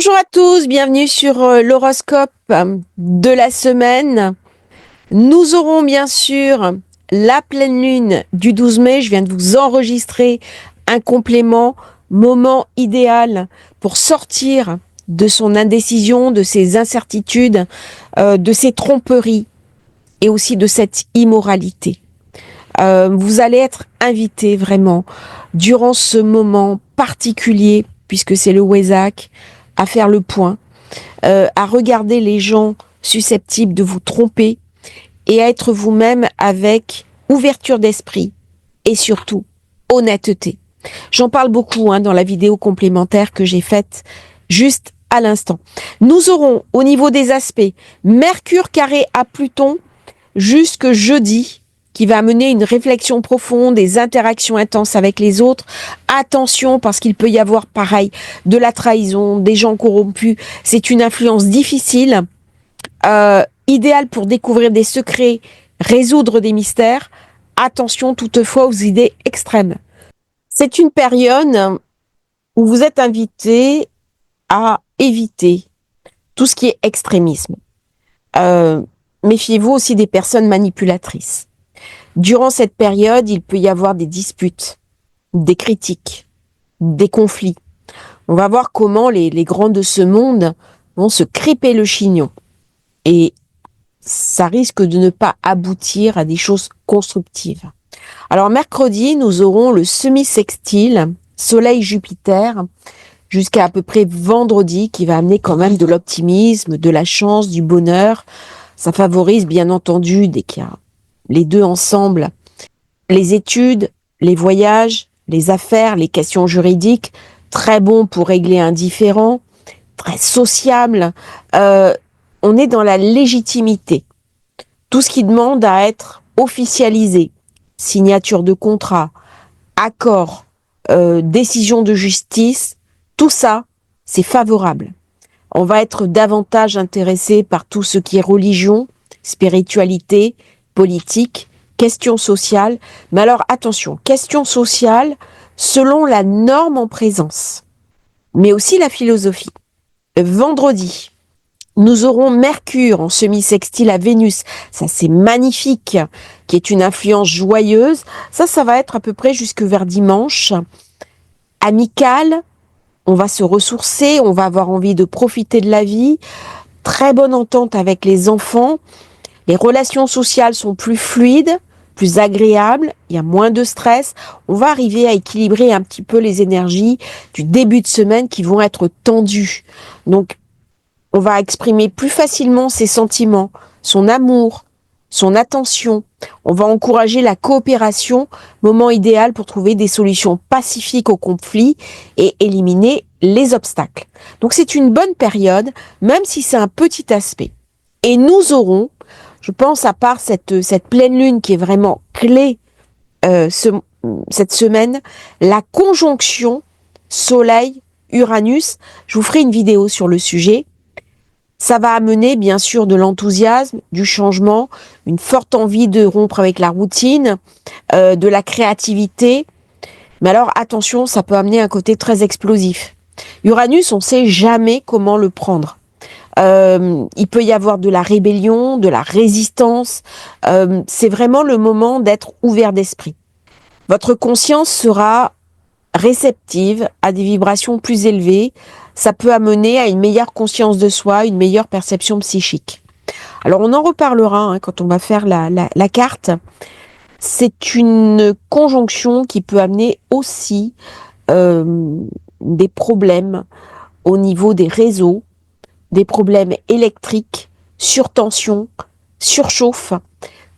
Bonjour à tous, bienvenue sur l'horoscope de la semaine. Nous aurons bien sûr la pleine lune du 12 mai. Je viens de vous enregistrer un complément, moment idéal pour sortir de son indécision, de ses incertitudes, de ses tromperies et aussi de cette immoralité. Vous allez être invité vraiment durant ce moment particulier, puisque c'est le Wesak, à faire le point, à regarder les gens susceptibles de vous tromper et à être vous-même avec ouverture d'esprit et surtout honnêteté. J'en parle beaucoup dans la vidéo complémentaire que j'ai faite juste à l'instant. Nous aurons au niveau des aspects Mercure carré à Pluton jusque jeudi, qui va amener une réflexion profonde, des interactions intenses avec les autres. Attention, parce qu'il peut y avoir, pareil, de la trahison, des gens corrompus. C'est une influence difficile, idéale pour découvrir des secrets, résoudre des mystères. Attention toutefois aux idées extrêmes. C'est une période où vous êtes invité à éviter tout ce qui est extrémisme. Méfiez-vous aussi des personnes manipulatrices. Durant cette période, il peut y avoir des disputes, des critiques, des conflits. On va voir comment les grands de ce monde vont se crêper le chignon. Et ça risque de ne pas aboutir à des choses constructives. Alors mercredi, nous aurons le semi-sextile Soleil-Jupiter jusqu'à à peu près vendredi, qui va amener quand même de l'optimisme, de la chance, du bonheur. Ça favorise bien entendu, dès qu'il y a les deux ensemble, les études, les voyages, les affaires, les questions juridiques, très bon pour régler un différend, très sociable. On est dans la légitimité. Tout ce qui demande à être officialisé, signature de contrat, accord, décision de justice, tout ça, c'est favorable. On va être davantage intéressé par tout ce qui est religion, spiritualité, politique, questions sociales. Mais alors attention, questions sociales selon la norme en présence, mais aussi la philosophie. Vendredi, nous aurons Mercure en semi-sextile à Vénus. Ça, c'est magnifique, qui est une influence joyeuse. Ça va être à peu près jusque vers dimanche. Amical, on va se ressourcer, on va avoir envie de profiter de la vie. Très bonne entente avec les enfants. Les relations sociales sont plus fluides, plus agréables, il y a moins de stress. On va arriver à équilibrer un petit peu les énergies du début de semaine qui vont être tendues. Donc, on va exprimer plus facilement ses sentiments, son amour, son attention. On va encourager la coopération, moment idéal pour trouver des solutions pacifiques aux conflits et éliminer les obstacles. Donc c'est une bonne période, même si c'est un petit aspect. Et nous aurons, je pense, à part cette pleine lune qui est vraiment clé cette semaine, la conjonction Soleil-Uranus. Je vous ferai une vidéo sur le sujet. Ça va amener bien sûr de l'enthousiasme, du changement, une forte envie de rompre avec la routine, de la créativité. Mais alors attention, ça peut amener un côté très explosif. Uranus, on ne sait jamais comment le prendre. Il peut y avoir de la rébellion, de la résistance. C'est vraiment le moment d'être ouvert d'esprit. Votre conscience sera réceptive à des vibrations plus élevées. Ça peut amener à une meilleure conscience de soi, une meilleure perception psychique. Alors on en reparlera quand on va faire la carte. C'est une conjonction qui peut amener aussi des problèmes au niveau des réseaux, des problèmes électriques, surtension, surchauffe.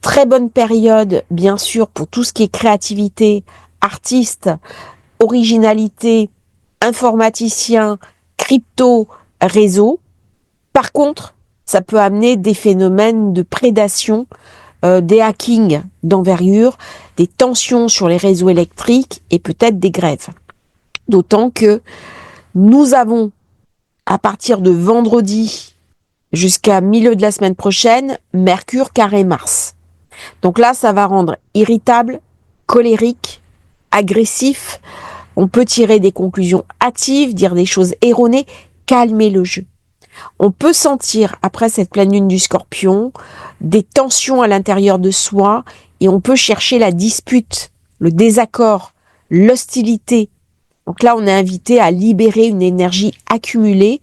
Très bonne période, bien sûr, pour tout ce qui est créativité, artiste, originalité, informaticien, crypto, réseau. Par contre, ça peut amener des phénomènes de prédation, des hackings d'envergure, des tensions sur les réseaux électriques et peut-être des grèves. D'autant que nous avons, à partir de vendredi jusqu'à milieu de la semaine prochaine, Mercure carré Mars. Donc là, ça va rendre irritable, colérique, agressif. On peut tirer des conclusions hâtives, dire des choses erronées, calmer le jeu. On peut sentir, après cette pleine lune du Scorpion, des tensions à l'intérieur de soi et on peut chercher la dispute, le désaccord, l'hostilité. Donc là, on est invité à libérer une énergie accumulée.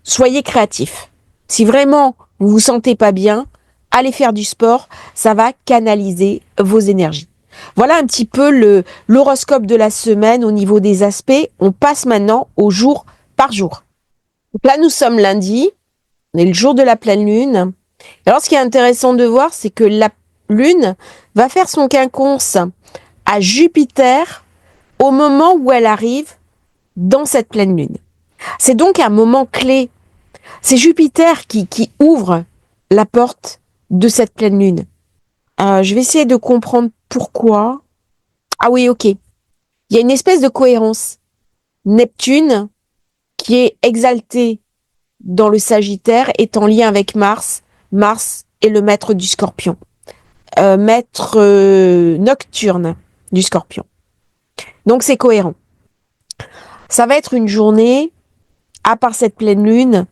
Soyez créatifs. Si vraiment vous vous sentez pas bien, allez faire du sport, ça va canaliser vos énergies. Voilà un petit peu l'horoscope de la semaine au niveau des aspects. On passe maintenant au jour par jour. Donc là, nous sommes lundi, on est le jour de la pleine lune. Alors, ce qui est intéressant de voir, c'est que la lune va faire son quinconce à Jupiter au moment où elle arrive dans cette pleine lune. C'est donc un moment clé. C'est Jupiter qui ouvre la porte de cette pleine lune. Je vais essayer de comprendre pourquoi. Ah oui, ok. Il y a une espèce de cohérence. Neptune, qui est exalté dans le Sagittaire, est en lien avec Mars. Mars est le maître du Scorpion. Maître nocturne du Scorpion. Donc c'est cohérent. Ça va être une journée, à part cette pleine lune,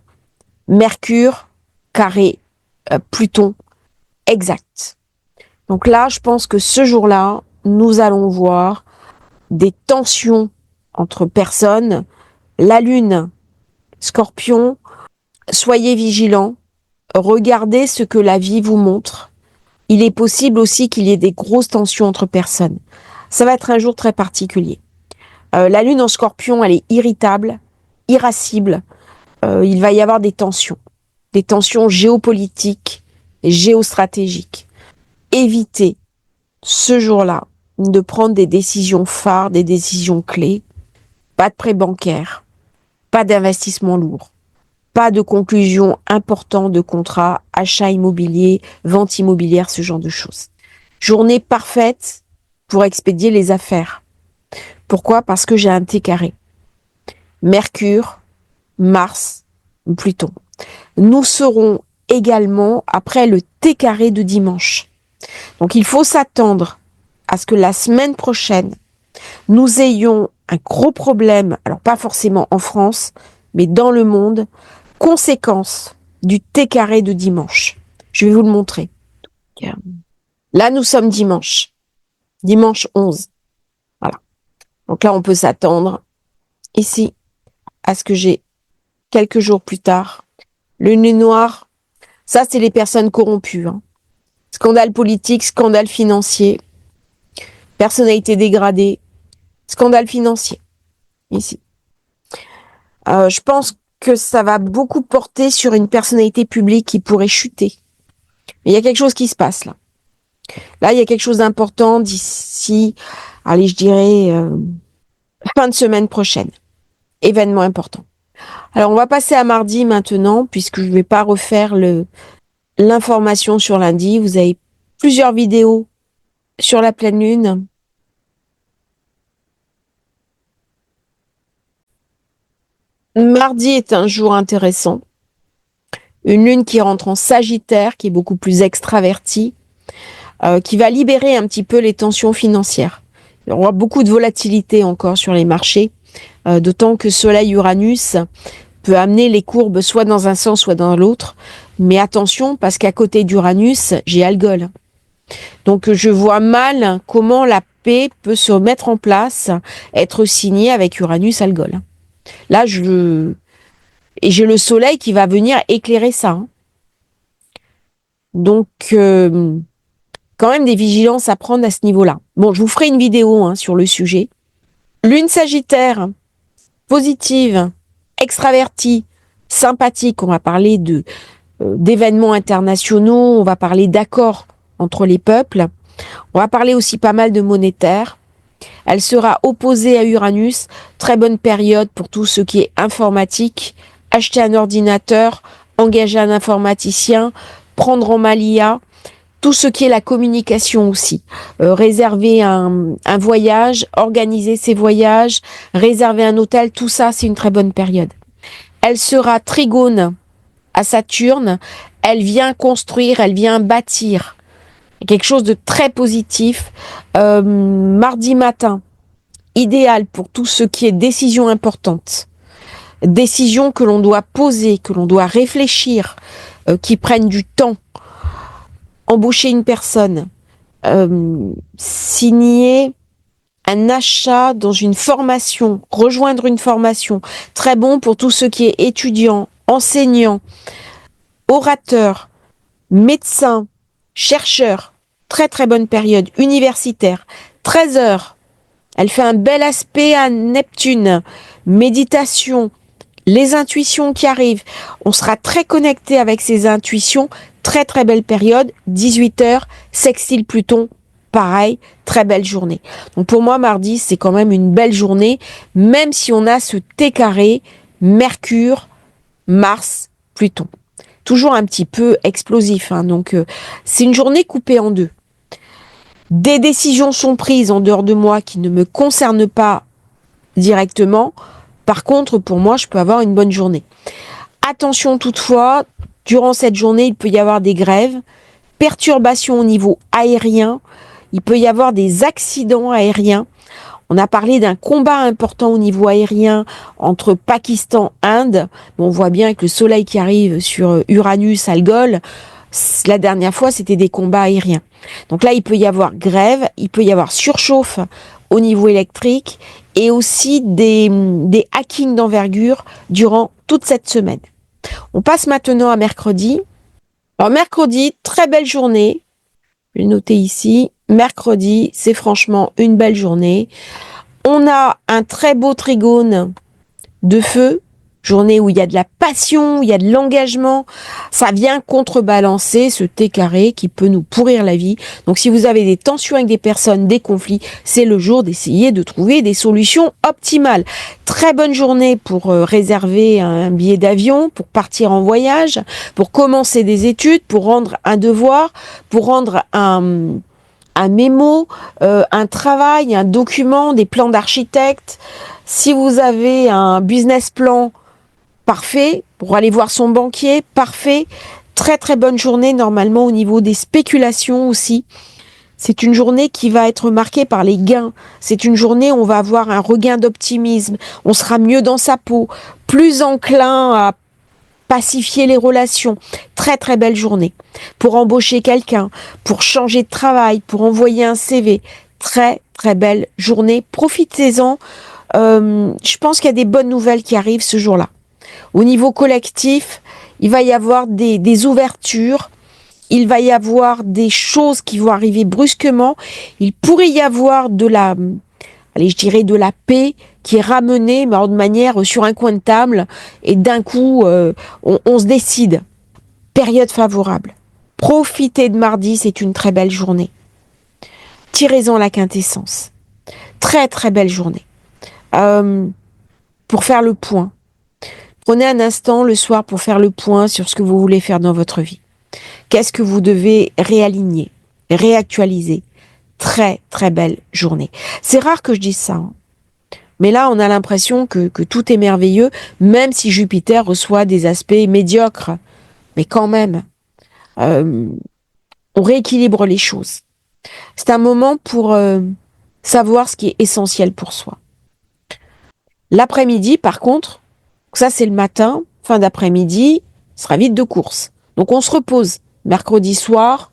Mercure, carré, Pluton, exact. Donc là, je pense que ce jour-là, nous allons voir des tensions entre personnes. La lune, Scorpion, soyez vigilants, regardez ce que la vie vous montre. Il est possible aussi qu'il y ait des grosses tensions entre personnes. Ça va être un jour très particulier. La lune en Scorpion, elle est irritable, irascible. Il va y avoir des tensions géopolitiques, géostratégiques. Évitez ce jour-là de prendre des décisions phares, des décisions clés. Pas de prêt bancaire, pas d'investissement lourd, pas de conclusion importante de contrat, achat immobilier, vente immobilière, ce genre de choses. Journée parfaite pour expédier les affaires. Pourquoi? Parce que j'ai un T carré. Mercure, Mars, Pluton. Nous serons également après le T carré de dimanche. Donc il faut s'attendre à ce que la semaine prochaine, nous ayons un gros problème, alors pas forcément en France, mais dans le monde, conséquence du T carré de dimanche. Je vais vous le montrer. Là, nous sommes dimanche 11. Voilà. Donc là, on peut s'attendre ici à ce que j'ai quelques jours plus tard le nœud noir. Ça, c'est les personnes corrompues. Scandale politique, scandale financier, personnalité dégradée, scandale financier. Ici. Je pense que ça va beaucoup porter sur une personnalité publique qui pourrait chuter. Mais il y a quelque chose qui se passe là. Là, il y a quelque chose d'important d'ici, allez, je dirais, fin de semaine prochaine. Événement important. Alors, on va passer à mardi maintenant, puisque je ne vais pas refaire l'information sur lundi. Vous avez plusieurs vidéos sur la pleine lune. Mardi est un jour intéressant. Une lune qui rentre en Sagittaire, qui est beaucoup plus extravertie, qui va libérer un petit peu les tensions financières. Il y aura beaucoup de volatilité encore sur les marchés, d'autant que Soleil-Uranus peut amener les courbes soit dans un sens, soit dans l'autre. Mais attention, parce qu'à côté d'Uranus, j'ai Algol. Donc je vois mal comment la paix peut se mettre en place, être signée avec Uranus-Algol. Là, j'ai le soleil qui va venir éclairer ça. Donc, quand même des vigilances à prendre à ce niveau-là. Bon, je vous ferai une vidéo sur le sujet. Lune Sagittaire, positive, extravertie, sympathique. On va parler d'événements internationaux, on va parler d'accords entre les peuples. On va parler aussi pas mal de monétaire. Elle sera opposée à Uranus. Très bonne période pour tout ce qui est informatique. Acheter un ordinateur, engager un informaticien, prendre en main l'IA. Tout ce qui est la communication aussi. Réserver un voyage, organiser ses voyages, réserver un hôtel, tout ça, c'est une très bonne période. Elle sera trigone à Saturne. Elle vient construire, elle vient bâtir. Quelque chose de très positif. Mardi matin, idéal pour tout ce qui est décision importante. décisions que l'on doit poser, que l'on doit réfléchir, qui prennent du temps. Embaucher une personne, signer un achat dans une formation, rejoindre une formation, très bon pour tout ce qui est étudiant, enseignant, orateur, médecin, chercheur, très très bonne période, universitaire, 13 heures, elle fait un bel aspect à Neptune, méditation, les intuitions qui arrivent, on sera très connecté avec ces intuitions, très très belle période, 18 heures, sextile Pluton, pareil, très belle journée. Donc pour moi, mardi, c'est quand même une belle journée, même si on a ce T carré, Mercure, Mars, Pluton. Toujours un petit peu explosif, hein, donc c'est une journée coupée en deux. Des décisions sont prises en dehors de moi qui ne me concernent pas directement. Par contre, pour moi, je peux avoir une bonne journée. Attention toutefois, durant cette journée, il peut y avoir des grèves, perturbations au niveau aérien, il peut y avoir des accidents aériens. On a parlé d'un combat important au niveau aérien entre Pakistan et Inde. On voit bien que le soleil qui arrive sur Uranus, Algol, la dernière fois, c'était des combats aériens. Donc là, il peut y avoir grève, il peut y avoir surchauffe au niveau électrique et aussi des hackings d'envergure durant toute cette semaine. On passe maintenant à mercredi. Alors mercredi, très belle journée. Je vais le noter ici. Mercredi, c'est franchement une belle journée. On a un très beau trigone de feu, journée où il y a de la passion, où il y a de l'engagement. Ça vient contrebalancer ce T carré qui peut nous pourrir la vie. Donc si vous avez des tensions avec des personnes, des conflits, c'est le jour d'essayer de trouver des solutions optimales. Très bonne journée pour réserver un billet d'avion, pour partir en voyage, pour commencer des études, pour rendre un devoir, pour rendre un mémo, un travail, un document, des plans d'architecte. Si vous avez un business plan, parfait, pour aller voir son banquier, parfait. Très très bonne journée normalement au niveau des spéculations aussi. C'est une journée qui va être marquée par les gains. C'est une journée où on va avoir un regain d'optimisme. On sera mieux dans sa peau, plus enclin à pacifier les relations. Très très belle journée. Pour embaucher quelqu'un, pour changer de travail, pour envoyer un CV. Très très belle journée. Profitez-en. Je pense qu'il y a des bonnes nouvelles qui arrivent ce jour-là. Au niveau collectif, il va y avoir des ouvertures, il va y avoir des choses qui vont arriver brusquement, il pourrait y avoir de la paix qui est ramenée, mais de manière sur un coin de table, et d'un coup, on se décide. Période favorable. Profitez de mardi, c'est une très belle journée. Tirez-en la quintessence. Très très belle journée. Pour faire le point. Prenez un instant le soir pour faire le point sur ce que vous voulez faire dans votre vie. Qu'est-ce que vous devez réaligner, réactualiser. Très, très belle journée. C'est rare que je dise ça, hein. Mais là, on a l'impression que tout est merveilleux, même si Jupiter reçoit des aspects médiocres. Mais quand même, on rééquilibre les choses. C'est un moment pour savoir ce qui est essentiel pour soi. L'après-midi, par contre, ça c'est le matin, fin d'après-midi, ce sera vite de course. Donc on se repose. Mercredi soir,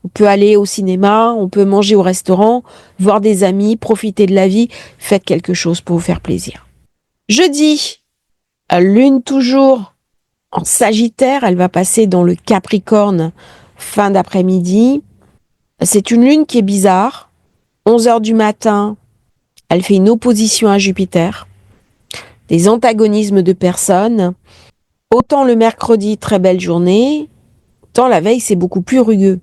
on peut aller au cinéma, on peut manger au restaurant, voir des amis, profiter de la vie, faites quelque chose pour vous faire plaisir. Jeudi, lune toujours en Sagittaire, elle va passer dans le Capricorne fin d'après-midi. C'est une lune qui est bizarre. 11 heures du matin, elle fait une opposition à Jupiter. Des antagonismes de personnes. Autant le mercredi, très belle journée, autant la veille, c'est beaucoup plus rugueux.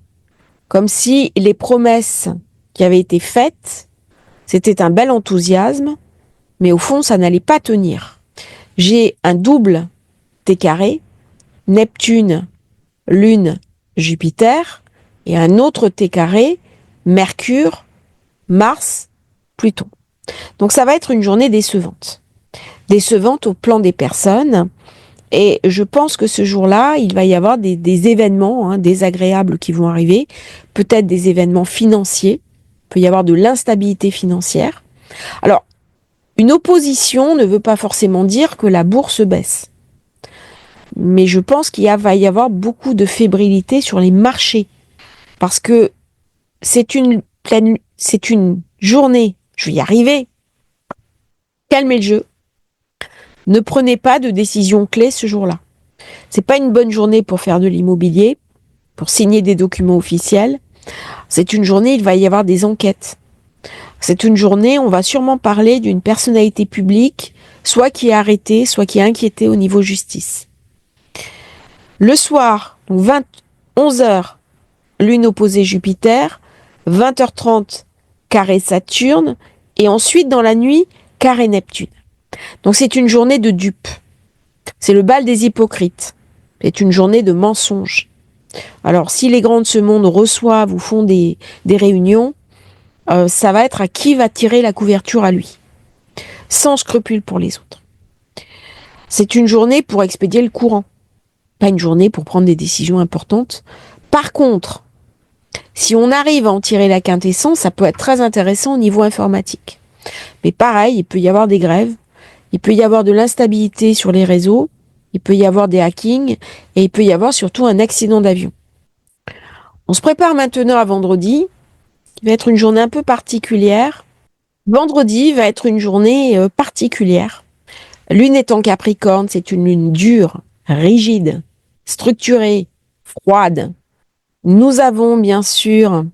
Comme si les promesses qui avaient été faites, c'était un bel enthousiasme, mais au fond, ça n'allait pas tenir. J'ai un double T carré, Neptune, Lune, Jupiter, et un autre T carré, Mercure, Mars, Pluton. Donc ça va être une journée décevante. Décevante au plan des personnes. Et je pense que ce jour-là, il va y avoir des événements désagréables qui vont arriver, peut-être des événements financiers, il peut y avoir de l'instabilité financière. Alors, Une opposition ne veut pas forcément dire que la bourse baisse. Mais je pense va y avoir beaucoup de fébrilité sur les marchés. Parce que c'est une journée, je vais y arriver, calmez le jeu. Ne prenez pas de décision clé ce jour-là. C'est pas une bonne journée pour faire de l'immobilier, pour signer des documents officiels. C'est une journée, il va y avoir des enquêtes. C'est une journée, on va sûrement parler d'une personnalité publique, soit qui est arrêtée, soit qui est inquiétée au niveau justice. Le soir, 11h, Lune opposée Jupiter, 20h30, carré Saturne, et ensuite dans la nuit, carré Neptune. Donc c'est une journée de dupes. C'est le bal des hypocrites. C'est une journée de mensonges. Alors si les grands de ce monde reçoivent ou font des réunions, ça va être à qui va tirer la couverture à lui, sans scrupule pour les autres. C'est une journée pour expédier le courant, pas une journée pour prendre des décisions importantes. Par contre, si on arrive à en tirer la quintessence, ça peut être très intéressant au niveau informatique. Mais pareil, il peut y avoir des grèves, il peut y avoir de l'instabilité sur les réseaux, il peut y avoir des hackings, et il peut y avoir surtout un accident d'avion. On se prépare maintenant à vendredi, qui va être une journée un peu particulière. Vendredi va être une journée particulière. Lune est en Capricorne, c'est une lune dure, rigide, structurée, froide. Nous avons bien sûr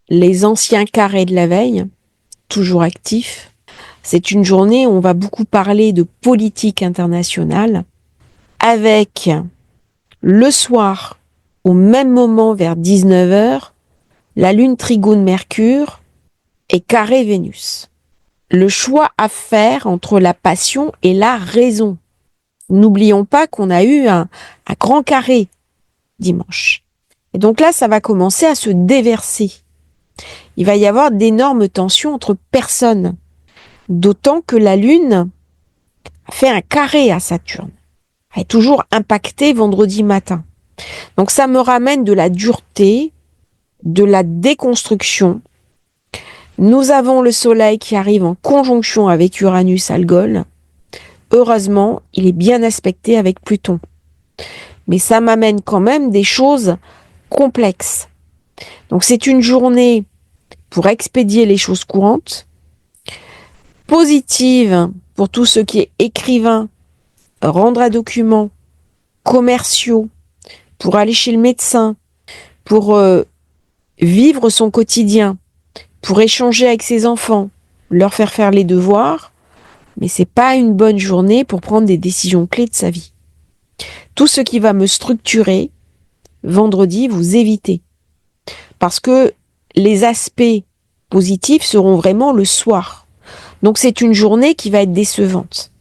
les anciens carrés de la veille, toujours actifs. C'est une journée où on va beaucoup parler de politique internationale, avec le soir, au même moment vers 19h, la lune trigone Mercure et carré Vénus. Le choix à faire entre la passion et la raison. N'oublions pas qu'on a eu un grand carré dimanche. Et donc là, ça va commencer à se déverser. Il va y avoir d'énormes tensions entre personnes. D'autant que la Lune fait un carré à Saturne. Elle est toujours impactée vendredi matin. Donc ça me ramène de la dureté, de la déconstruction. Nous avons le Soleil qui arrive en conjonction avec Uranus Algol. Heureusement, il est bien aspecté avec Pluton. Mais ça m'amène quand même des choses complexes. Donc c'est une journée pour expédier les choses courantes, positive pour tout ce qui est écrivain, rendre un document, commerciaux, pour aller chez le médecin, pour vivre son quotidien, pour échanger avec ses enfants, leur faire les devoirs, mais c'est pas une bonne journée pour prendre des décisions clés de sa vie. Tout ce qui va me structurer, vendredi, vous évitez. Parce que les aspects positifs seront vraiment le soir. Donc c'est une journée qui va être décevante.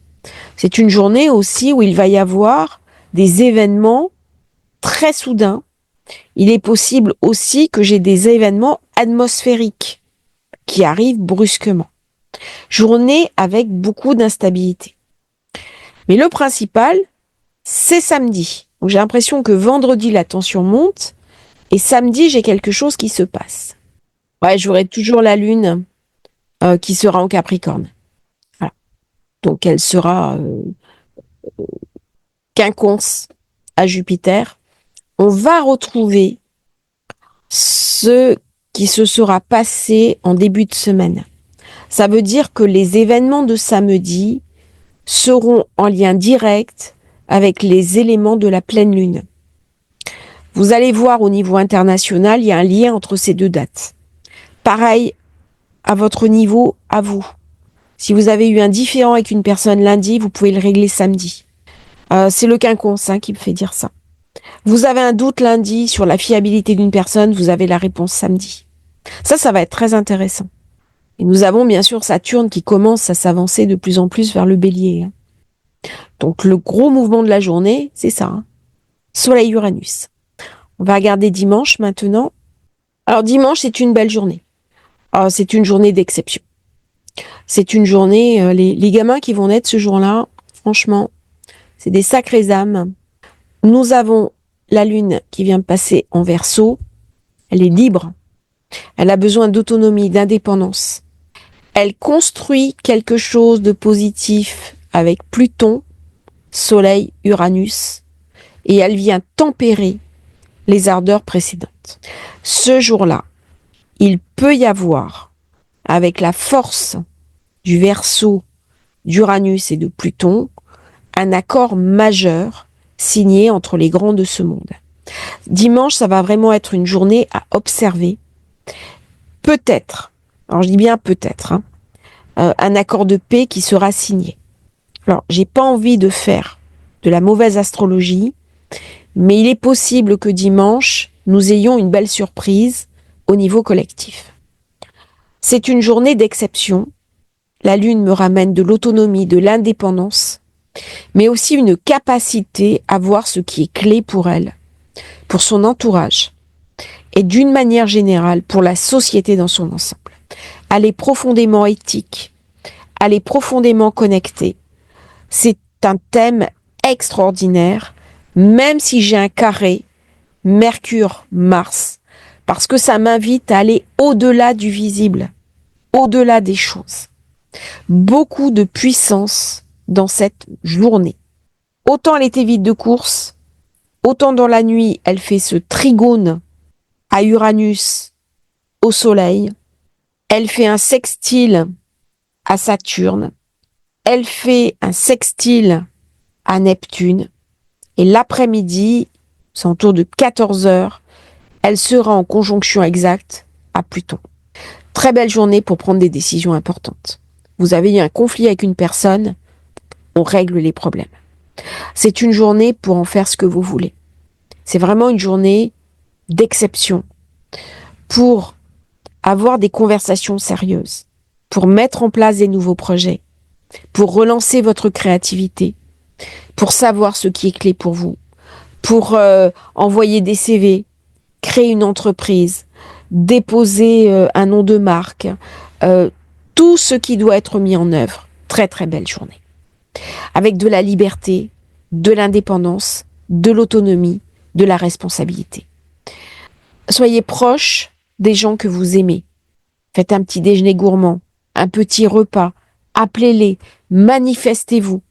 C'est une journée aussi où il va y avoir des événements très soudains. Il est possible aussi que j'ai des événements atmosphériques qui arrivent brusquement. Journée avec beaucoup d'instabilité. Mais le principal, c'est samedi. Donc j'ai l'impression que vendredi, la tension monte et samedi, j'ai quelque chose qui se passe. Ouais, j'aurai toujours la lune qui sera en Capricorne. Voilà. Donc elle sera quinconce à Jupiter. On va retrouver ce qui se sera passé en début de semaine. Ça veut dire que les événements de samedi seront en lien direct avec les éléments de la pleine lune. Vous allez voir au niveau international, il y a un lien entre ces deux dates. Pareil à votre niveau, à vous. Si vous avez eu un différend avec une personne lundi, vous pouvez le régler samedi. C'est le quinconce qui me fait dire ça. Vous avez un doute lundi sur la fiabilité d'une personne, vous avez la réponse samedi. Ça va être très intéressant. Et nous avons bien sûr Saturne qui commence à s'avancer de plus en plus vers le Bélier. Donc le gros mouvement de la journée, c'est ça. Soleil-Uranus. On va regarder dimanche maintenant. Alors dimanche, c'est une belle journée. C'est une journée d'exception. C'est une journée, les gamins qui vont naître ce jour-là, franchement, c'est des sacrées âmes. Nous avons la Lune qui vient de passer en Verseau. Elle est libre. Elle a besoin d'autonomie, d'indépendance. Elle construit quelque chose de positif avec Pluton, Soleil, Uranus, et elle vient tempérer les ardeurs précédentes. Ce jour-là, il peut y avoir, avec la force du Verseau, d'Uranus et de Pluton, un accord majeur signé entre les grands de ce monde. Dimanche, ça va vraiment être une journée à observer. Peut-être, alors je dis bien peut-être, un accord de paix qui sera signé. Alors, j'ai pas envie de faire de la mauvaise astrologie, mais il est possible que dimanche, nous ayons une belle surprise au niveau collectif. C'est une journée d'exception. La Lune me ramène de l'autonomie, de l'indépendance, mais aussi une capacité à voir ce qui est clé pour elle, pour son entourage, et d'une manière générale pour la société dans son ensemble. Elle est profondément éthique, elle est profondément connectée. C'est un thème extraordinaire, même si j'ai un carré Mercure-Mars, parce que ça m'invite à aller au-delà du visible, au-delà des choses. Beaucoup de puissance dans cette journée. Autant elle était vide de course, autant dans la nuit, elle fait ce trigone à Uranus, au Soleil. Elle fait un sextile à Saturne. Elle fait un sextile à Neptune. Et l'après-midi, c'est autour de 14 heures, elle sera en conjonction exacte à Pluton. Très belle journée pour prendre des décisions importantes. Vous avez eu un conflit avec une personne, on règle les problèmes. C'est une journée pour en faire ce que vous voulez. C'est vraiment une journée d'exception pour avoir des conversations sérieuses, pour mettre en place des nouveaux projets, pour relancer votre créativité, pour savoir ce qui est clé pour vous, pour envoyer des CV, créer une entreprise, déposer un nom de marque, tout ce qui doit être mis en œuvre. Très très belle journée. Avec de la liberté, de l'indépendance, de l'autonomie, de la responsabilité. Soyez proche des gens que vous aimez. Faites un petit déjeuner gourmand, un petit repas, appelez-les, manifestez-vous.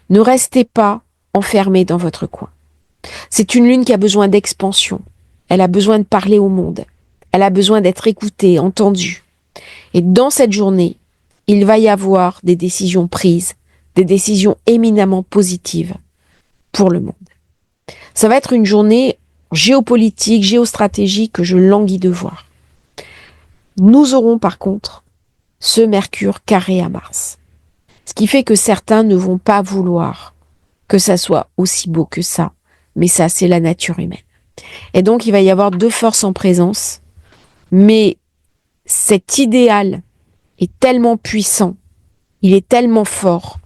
Ne restez pas enfermés dans votre coin. C'est une lune qui a besoin d'expansion. Elle a besoin de parler au monde. Elle a besoin d'être écoutée, entendue. Et dans cette journée, il va y avoir des décisions prises, des décisions éminemment positives pour le monde. Ça va être une journée géopolitique, géostratégique que je languis de voir. Nous aurons par contre ce Mercure carré à Mars. Ce qui fait que certains ne vont pas vouloir que ça soit aussi beau que ça. Mais ça, c'est la nature humaine. Et donc, il va y avoir deux forces en présence. Mais cet idéal est tellement puissant, il est tellement fort,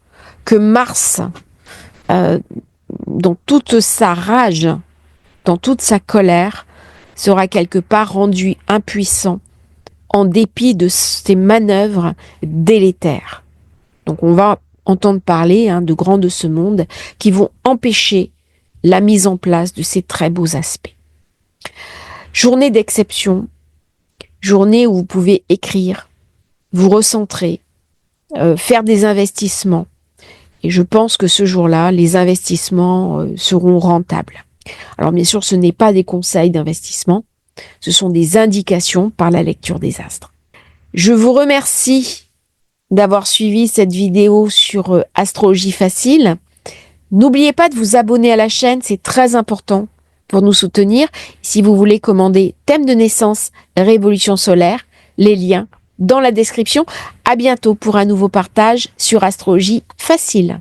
que Mars, dans toute sa rage, dans toute sa colère, sera quelque part rendu impuissant en dépit de ses manœuvres délétères. Donc on va entendre parler de grands de ce monde qui vont empêcher la mise en place de ces très beaux aspects. Journée d'exception, journée où vous pouvez écrire, vous recentrer, faire des investissements. Et je pense que ce jour-là, les investissements seront rentables. Alors bien sûr, ce n'est pas des conseils d'investissement, ce sont des indications par la lecture des astres. Je vous remercie d'avoir suivi cette vidéo sur Astrologie Facile. N'oubliez pas de vous abonner à la chaîne, c'est très important pour nous soutenir. Si vous voulez commander thème de naissance, révolution solaire, les liens dans la description. À bientôt pour un nouveau partage sur Astrologie Facile.